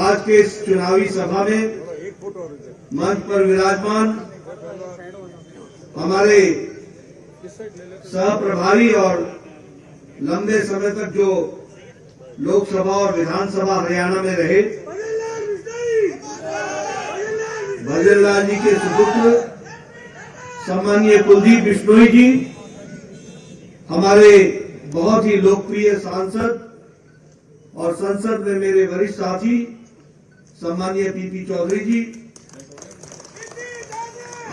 आज के इस चुनावी सभा में मंच पर विराजमान हमारे सह प्रभारी और लंबे समय तक जो लोकसभा और विधानसभा हरियाणा में रहे भजनलाल जी के सुपुत्र सम्मानीय कुलदीप बिश्नोई जी, हमारे बहुत ही लोकप्रिय सांसद और संसद में मेरे वरिष्ठ साथी सम्मानीय पीपी चौधरी जी,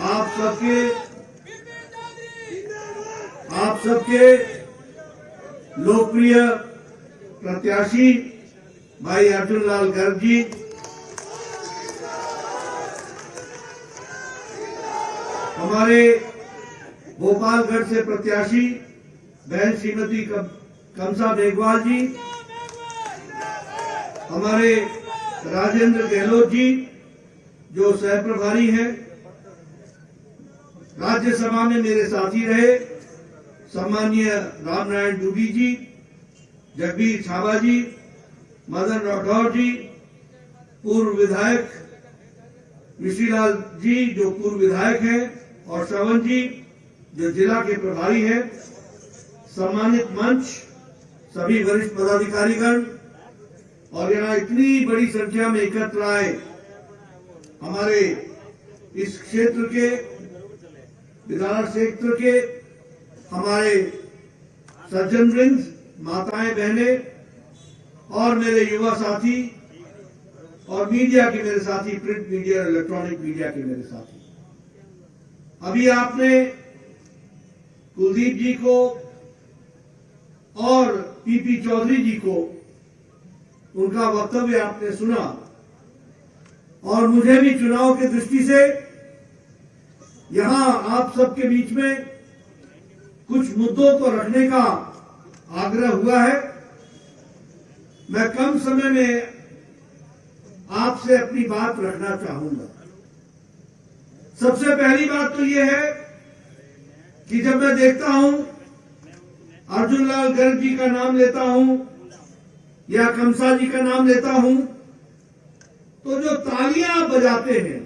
आप सबके लोकप्रिय प्रत्याशी भाई अर्जुन लाल गर्ग जी, हमारे भोपालगढ़ से प्रत्याशी बहन श्रीमती कमसा मेघवाल जी, हमारे राजेंद्र गहलोत जी जो सह प्रभारी हैं, राज्यसभा में मेरे साथी रहे सम्मानीय रामनारायण डूबी जी, जगबीर छाबा जी, मदन राठौर जी, पूर्व विधायक ऋषिलाल जी जो पूर्व विधायक हैं, और श्रवण जी जो जिला के प्रभारी हैं, सम्मानित मंच, सभी वरिष्ठ पदाधिकारीगण और यहाँ इतनी बड़ी संख्या में एकत्र आए हमारे इस क्षेत्र के विधान क्षेत्र के हमारे सज्जन वृंद, माताएं बहनें और मेरे युवा साथी और मीडिया के मेरे साथी, प्रिंट मीडिया और इलेक्ट्रॉनिक मीडिया के मेरे साथी। अभी आपने कुलदीप जी को और पीपी चौधरी जी को उनका वक्तव्य आपने सुना और मुझे भी चुनाव की दृष्टि से यहां आप सबके बीच में कुछ मुद्दों को रखने का आग्रह हुआ है। मैं कम समय में आपसे अपनी बात रखना चाहूंगा। सबसे पहली बात तो यह है कि जब मैं देखता हूं अर्जुन लाल गर्ग जी का नाम लेता हूं या कमसा जी का नाम लेता हूं तो जो तालियां आप बजाते हैं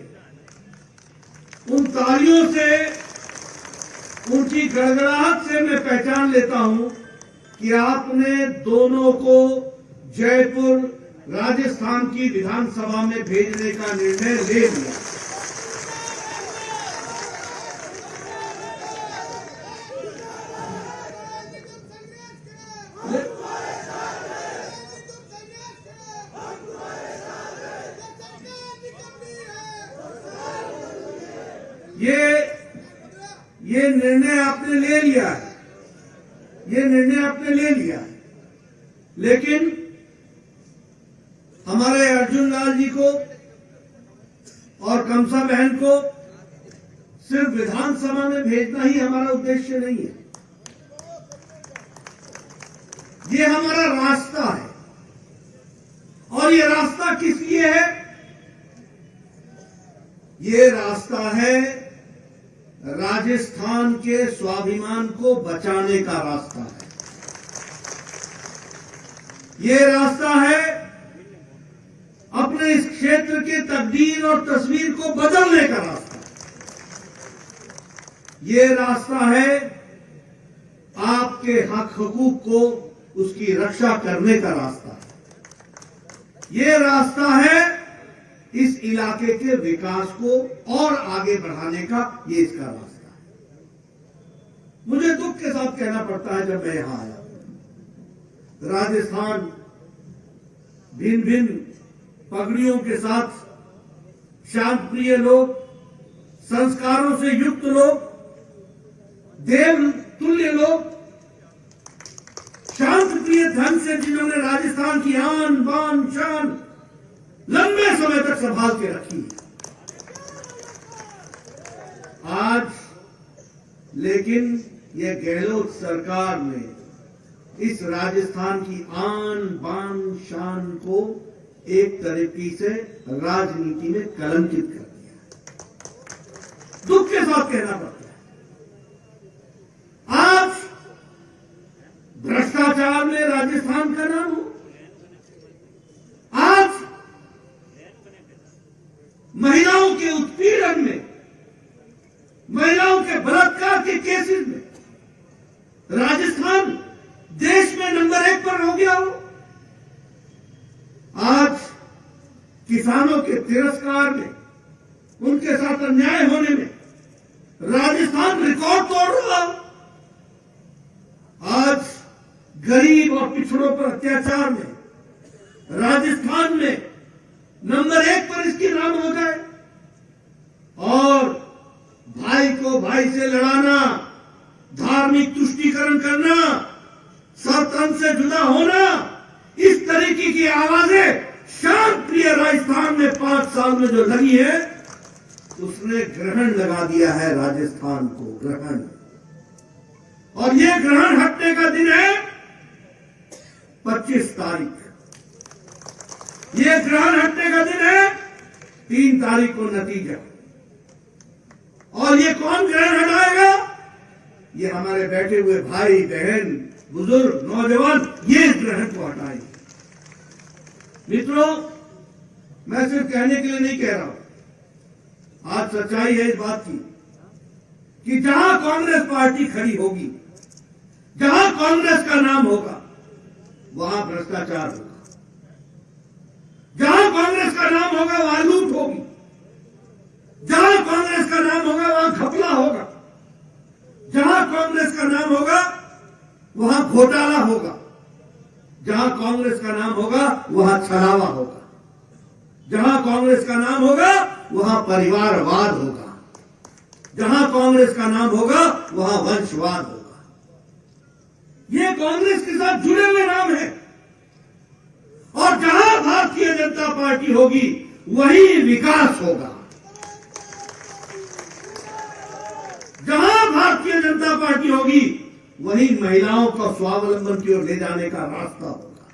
उन तालियों से, उनकी गड़गड़ाहट से मैं पहचान लेता हूं कि आपने दोनों को जयपुर राजस्थान की विधानसभा में भेजने का निर्णय ले लिया। ये निर्णय आपने ले लिया है, ये निर्णय आपने ले लिया है, लेकिन हमारे अर्जुन लाल जी को और कमसा बहन को सिर्फ विधानसभा में भेजना ही हमारा उद्देश्य नहीं है। ये हमारा रास्ता है और ये रास्ता किस लिए है? ये रास्ता है राजस्थान के स्वाभिमान को बचाने का रास्ता है। ये रास्ता है अपने इस क्षेत्र की तकदीर और तस्वीर को बदलने का रास्ता। ये रास्ता है आपके हक हकूक को उसकी रक्षा करने का रास्ता है। ये रास्ता है इस इलाके के विकास को और आगे बढ़ाने का, ये इसका रास्ता है। मुझे दुख के साथ कहना पड़ता है जब मैं यहां आया, राजस्थान भिन्न भिन्न पगड़ियों के साथ शांत प्रिय लोग, संस्कारों से युक्त लोग, देव तुल्य लोग, शांत प्रिय ढंग से जिन्होंने राजस्थान की आन बान शान लंबे समय तक संभाल के रखी है। आज लेकिन यह गहलोत सरकार ने इस राजस्थान की आन बान शान को एक तरीके से राजनीति में कलंकित कर दिया। दुख के साथ कहना पड़ता है। आज भ्रष्टाचार में राजस्थान का नाम हो, किया हो। आज किसानों के तिरस्कार में, उनके साथ अन्याय होने में राजस्थान रिकॉर्ड तोड़ रहा। आज गरीब और पिछड़ों पर अत्याचार में राजस्थान में नंबर 1 पर इसकी नाम हो जाए, और भाई को भाई से लड़ाना, धार्मिक तुष्टीकरण करना, स्वतंत्र से जुदा होना, इस तरीके की आवाजें शांत प्रिय राजस्थान में 5 साल में जो लगी है, उसने ग्रहण लगा दिया है राजस्थान को, ग्रहण। और ये ग्रहण हटने का दिन है 25 तारीख। ये ग्रहण हटने का दिन है 3 तारीख को नतीजा। और ये कौन ग्रहण हटाएगा? ये हमारे बैठे हुए भाई बहन, बुजुर्ग, नौजवान, ये इस ग्रहण को हटाएंगे। मित्रों, मैं सिर्फ कहने के लिए नहीं कह रहा हूं, आज सच्चाई है इस बात की कि जहां कांग्रेस पार्टी खड़ी होगी, जहां कांग्रेस का नाम होगा, वहां भ्रष्टाचार होगा। जहां कांग्रेस का नाम होगा वहां लूट होगी। जहां कांग्रेस का नाम होगा वहां घपला होगा। जहां कांग्रेस का नाम होगा वहां घोटाला होगा। जहां कांग्रेस का नाम होगा वहां छलावा होगा। जहां कांग्रेस का नाम होगा वहां परिवारवाद होगा। जहां कांग्रेस का नाम होगा वहां वंशवाद होगा। ये कांग्रेस के साथ जुड़े हुए नाम हैं। और जहां भारतीय जनता पार्टी होगी वही विकास होगा। जहां भारतीय जनता पार्टी होगी वही महिलाओं को स्वावलंबन की ओर ले जाने का रास्ता होगा।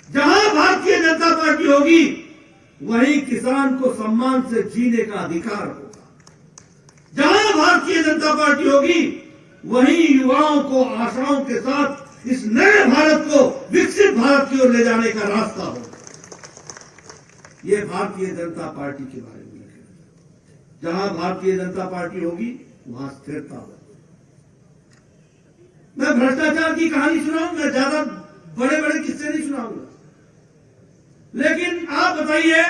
जहां भारतीय जनता पार्टी होगी वही किसान को सम्मान से जीने का अधिकार होगा। जहां भारतीय जनता पार्टी होगी वही युवाओं को आशाओं के साथ इस नए भारत को, विकसित भारत की ओर ले जाने का रास्ता होगा। ये भारतीय जनता पार्टी के बारे में लिखे। जहां भारतीय जनता पार्टी होगी वहां स्थिरता होगी। मैं भ्रष्टाचार की कहानी सुनाऊंगा, मैं ज्यादा बड़े बड़े किस्से नहीं सुनाऊंगा, लेकिन आप बताइए,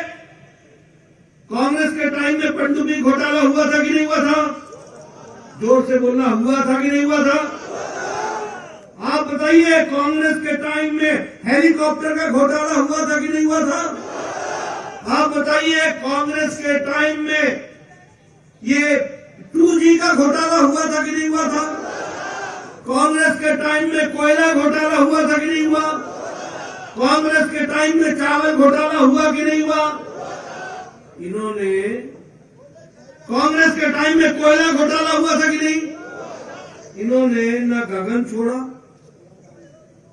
कांग्रेस के टाइम में पनडुब्बी घोटाला हुआ था कि नहीं हुआ था? जोर से बोलना, हुआ था कि नहीं हुआ था? आप बताइए, कांग्रेस के टाइम में हेलीकॉप्टर का घोटाला हुआ था कि नहीं हुआ था? आप बताइए, कांग्रेस के टाइम में ये 2G का घोटाला हुआ था कि नहीं हुआ था? कांग्रेस के टाइम में कोयला घोटाला हुआ था कि नहीं हुआ? कांग्रेस के टाइम में चावल घोटाला हुआ कि नहीं हुआ? इन्होंने कांग्रेस के टाइम में कोयला घोटाला हुआ था कि नहीं? इन्होंने न गगन छोड़ा,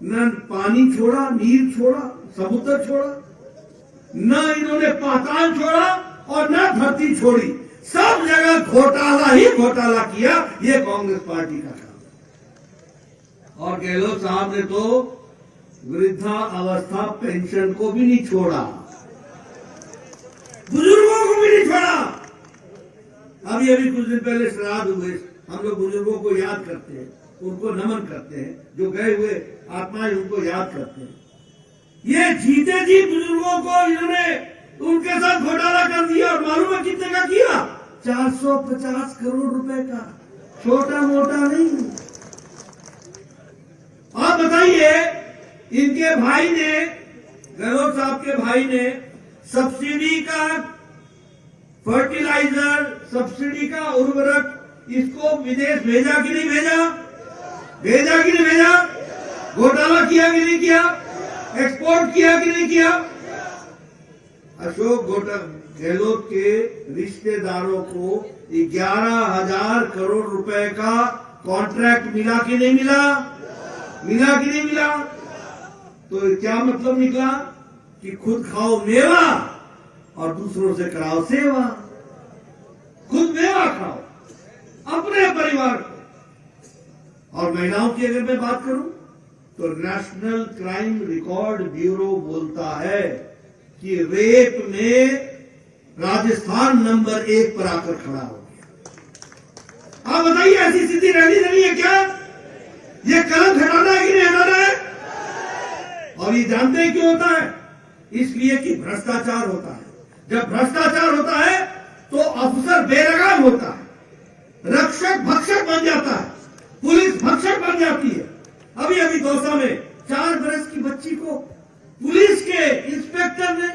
न पानी छोड़ा, नीर छोड़ा, समुद्र छोड़ा, न इन्होंने पाताल छोड़ा और न धरती छोड़ी। सब जगह घोटाला ही घोटाला किया। ये कांग्रेस पार्टी का काम है। और गहलोत साहब ने तो वृद्धा अवस्था पेंशन को भी नहीं छोड़ा, बुजुर्गों को भी नहीं छोड़ा। अभी कुछ दिन पहले श्राद्ध हुए, हम लोग बुजुर्गों को याद करते हैं, उनको नमन करते हैं, जो गए हुए आत्माएं उनको याद करते हैं। ये जीते जी बुजुर्गों को इन्होंने उनके साथ घोटाला कर दिया। और मालूम है कितने का किया? 450 करोड़ रुपए का, छोटा मोटा नहीं। आप बताइए, इनके भाई ने, गहलोत साहब के भाई ने सब्सिडी का फर्टिलाइजर, सब्सिडी का उर्वरक इसको विदेश भेजा कि नहीं भेजा? भेजा कि नहीं भेजा? घोटाला किया कि नहीं किया? एक्सपोर्ट किया कि नहीं किया? अशोक गहलोत के रिश्तेदारों को 11,000 करोड़ रुपए का कॉन्ट्रैक्ट मिला कि नहीं मिला? मिला कि नहीं मिला? तो क्या मतलब निकला कि खुद खाओ मेवा और दूसरों से कराओ सेवा। खुद मेवा खाओ अपने परिवार को। और महिलाओं की अगर मैं बात करूं तो नेशनल क्राइम रिकॉर्ड ब्यूरो बोलता है कि रेप में राजस्थान नंबर 1 पर आकर खड़ा हो गया। आप बताइए, ऐसी स्थिति रहनी नहीं है क्या? ये कलंक हटाना है कि नहीं हटाना है? और ये जानते हैं क्यों होता है? इसलिए कि भ्रष्टाचार होता है। जब भ्रष्टाचार होता है तो अफसर बेलगाम होता है, रक्षक भक्षक बन जाता है, पुलिस भक्षक बन जाती है। अभी अभी दौसा में 4 बरस की बच्ची को पुलिस के इंस्पेक्टर ने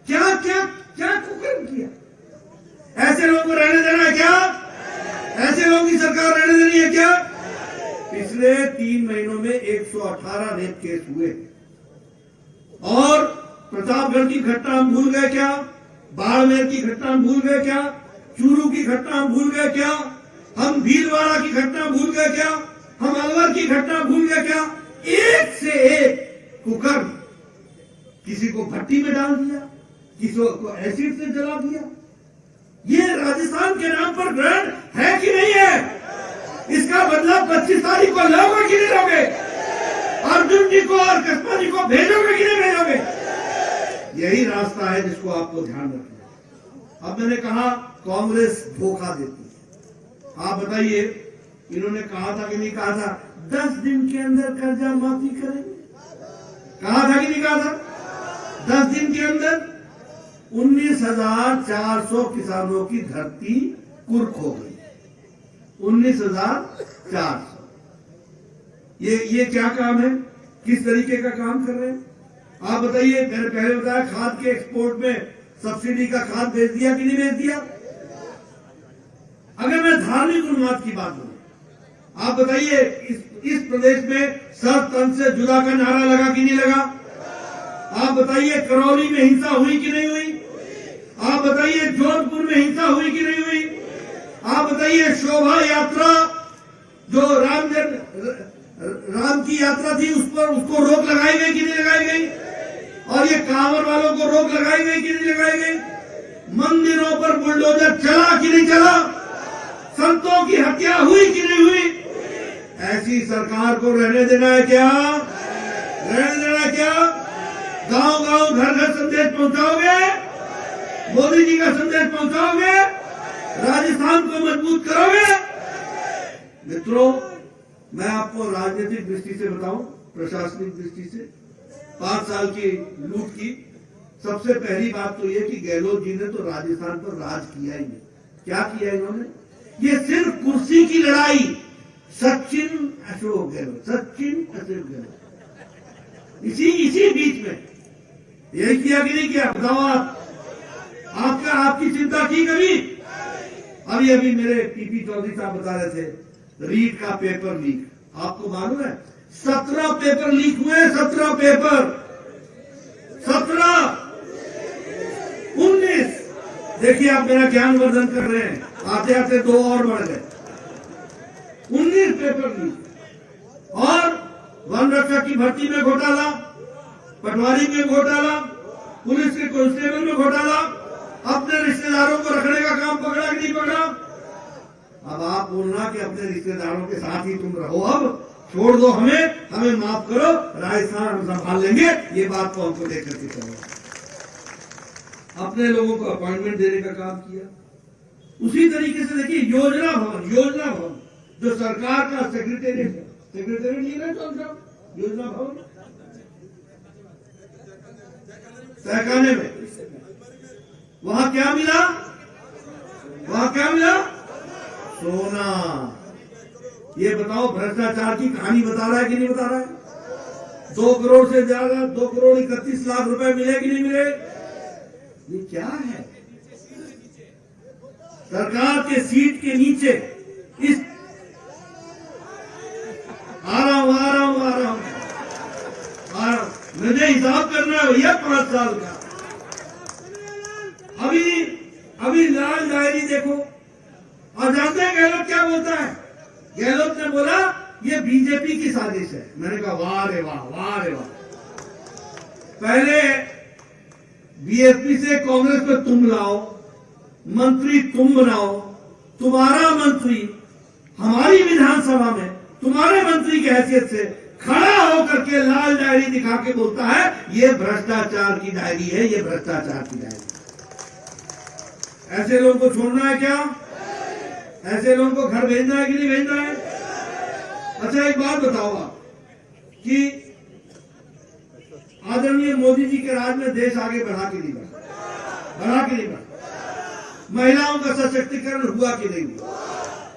क्या क्या क्या कुकर्म किया। ऐसे लोगों को रहने देना है क्या? ऐसे लोगों की सरकार रहने देनी है क्या? पिछले 3 महीनों में 118 रेप केस हुए और प्रतापगढ़ की घटना हम भूल गए क्या? बाड़मेर की घटना हम भूल गए क्या? चूरू की घटना हम भूल गए क्या? हम भीलवाड़ा की घटना भूल गए क्या? हम अलवर की घटना भूल गए क्या? एक से एक कुकर्म, किसी को भट्टी में डाल दिया, किसी को एसिड से जला दिया। ये राजस्थान के नाम पर ग्रहण है कि नहीं है? इसका बदला 25 तारीख को लोगे कि नहीं लोगे? अर्जुन जी को और कस्बा जी को भेजोगे कि नहीं भेजोगे? यही रास्ता है जिसको आपको ध्यान रखना है। अब मैंने कहा कांग्रेस धोखा देती है। आप बताइए, इन्होंने कहा था कि नहीं कहा था 10 दिन के अंदर कर्जा माफी करेंगे? कहा था कि नहीं कहा था? 10 दिन के अंदर 19,400 किसानों की धरती कुर्क हो गई। 19,400। ये क्या काम है? किस तरीके का काम कर रहे हैं आप बताइए। मैंने पहले बताया खाद के एक्सपोर्ट में सब्सिडी का खाद भेज दिया कि नहीं भेज दिया? अगर मैं धार्मिक उन्माद की बात करूं, आप बताइए इस प्रदेश में सब तन से जुदा का नारा लगा कि नहीं लगा? आप बताइए करौली में हिंसा हुई कि नहीं हुई? आप बताइए जोधपुर में हिंसा हुई कि नहीं हुई? आप बताइए शोभा यात्रा जो राम की यात्रा थी उस पर उसको रोक लगाई गई कि नहीं लगाई गई? और ये कांवर वालों को रोक लगाई गई कि नहीं लगाई गई? मंदिरों पर बुलडोजर चला कि नहीं चला? संतों की हत्या हुई कि नहीं हुई? ऐसी सरकार को रहने देना है क्या? रहने देना है क्या? गांव गांव घर घर संदेश पहुंचाओगे? मोदी जी का संदेश पहुंचाओगे? राजस्थान को मजबूत करोगे? मित्रों, मैं आपको राजनीतिक दृष्टि से बताऊं, प्रशासनिक दृष्टि से 5 साल की लूट की सबसे पहली बात तो यह कि गहलोत जी ने तो राजस्थान पर राज किया ही नहीं। क्या किया इन्होंने? ये सिर्फ कुर्सी की लड़ाई। सचिन अशोक गहलोत इसी बीच में यही किया कि नहीं किया? बताओ आपकी चिंता की कभी? अभी मेरे पीपी चौधरी साहब बता रहे थे रीट का पेपर लीक। आपको मालूम है 17 पेपर लीक हुए? 17 पेपर, 17, 19। देखिए आप मेरा ज्ञान वर्धन कर रहे हैं, आते आते 2 और बढ़ गए। 19 पेपर लीक। और वन रक्षक की भर्ती में घोटाला, पटवारी में घोटाला, पुलिस के कांस्टेबल में घोटाला, अपने रिश्तेदारों को रखने का काम पकड़ा कि नहीं पकड़ा? अब आप बोलना कि अपने रिश्तेदारों के साथ ही तुम रहो, अब छोड़ दो हमें माफ करो, राजस्थान हम संभाल लेंगे, ये बात को हमको देख करके चलो। अपने लोगों को अपॉइंटमेंट देने का काम किया। उसी तरीके से देखिए योजना भवन जो सरकार का सेक्रेटेरिएट नहीं है, योजना भवन तहखाने में, वहां क्या मिला? सोना। ये बताओ भ्रष्टाचार की कहानी बता रहा है कि नहीं बता रहा है? 2 करोड़ से ज्यादा 2 करोड़ 31 लाख रुपए मिले कि नहीं मिले? ये क्या है? सरकार के सीट के नीचे इस आ रहा हूं मुझे हिसाब करना है भैया 5 साल का। अभी लाल डायरी देखो। और जानते हैं गहलोत क्या बोलता है? गहलोत ने बोला ये बीजेपी की साजिश है। मैंने कहा वाह रे वाह, वाह रे वाह। पहले बीएसपी से कांग्रेस पे तुम लाओ, मंत्री तुम बनाओ, तुम्हारा मंत्री हमारी विधानसभा में तुम्हारे मंत्री की हैसियत से खड़ा होकर के लाल डायरी दिखा के बोलता है ये भ्रष्टाचार की डायरी है, ये भ्रष्टाचार की डायरी। ऐसे लोगों को छोड़ना है क्या? ऐसे लोगों को घर भेजना है कि नहीं भेजना है? अच्छा एक बात बताओ आप कि आदरणीय मोदी जी के राज में देश आगे बढ़ा के नहीं बढ़ा। महिलाओं का सशक्तिकरण हुआ कि नहीं हुआ,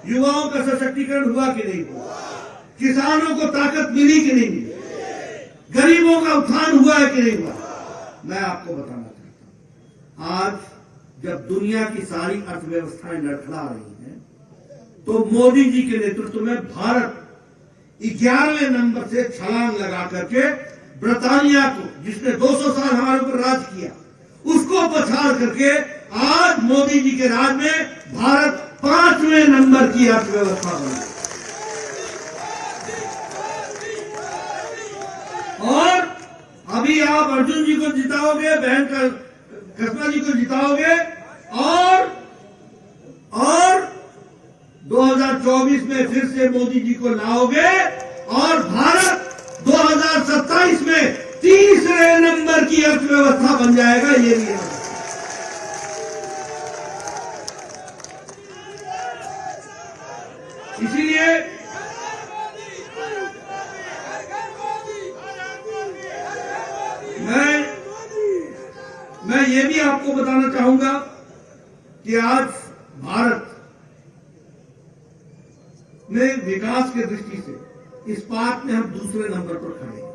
युवाओं का सशक्तिकरण हुआ कि नहीं हुआ, किसानों को ताकत मिली कि नहीं मिली, गरीबों का उत्थान हुआ है कि नहीं हुआ। मैं आपको बताना चाहता हूं, आज जब दुनिया की सारी अर्थव्यवस्थाएं लड़खड़ा रही हैं, तो मोदी जी के नेतृत्व में भारत 11वें नंबर से छलांग लगा करके ब्रिटानिया को, जिसने 200 साल हमारे ऊपर राज किया, उसको पछाड़ करके आज मोदी जी के राज में भारत 5वें नंबर की अर्थव्यवस्था बनी। और अभी आप अर्जुन जी को जिताओगे, बहन का कस्बा जी को जिताओगे, और 2024 में फिर से मोदी जी को लाओगे, और भारत 2027 में 3रे नंबर की अर्थव्यवस्था बन जाएगा। ये भी है। इसीलिए मैं ये भी आपको बताना चाहूंगा कि आज भारत में विकास की दृष्टि से इस्पात में हम 2रे नंबर पर खड़े हैं।